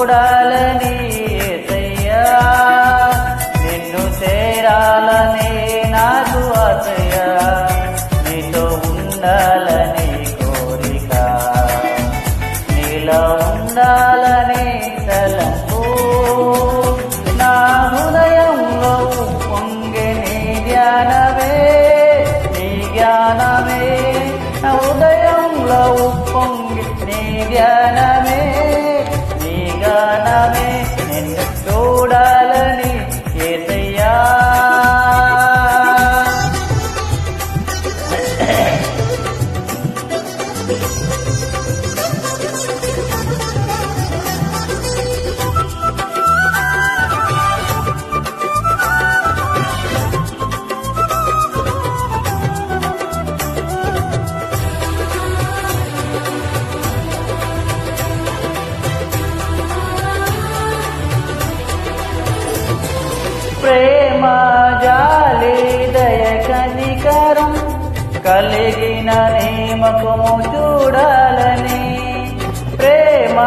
చూడాలని యేసయ్యా, నిన్ను చేరాలని నాకు ఆశయ్యా, నీతో ఉండాలని కోరిక, నీలో ఉండాలని తలంపు, నా హృదయంలో పొంగే నీ ధ్యానమే, నీ జ్ఞానమే, నా హృదయంలో పొంగే నీ ధ్యానమే, నీ గానమే, నిన్ను చూడాలని యేసయ్యా. ప్రేమ జాలి దయ కనికరం కలిగిన నీ ముఖము చూడాలని, ప్రేమ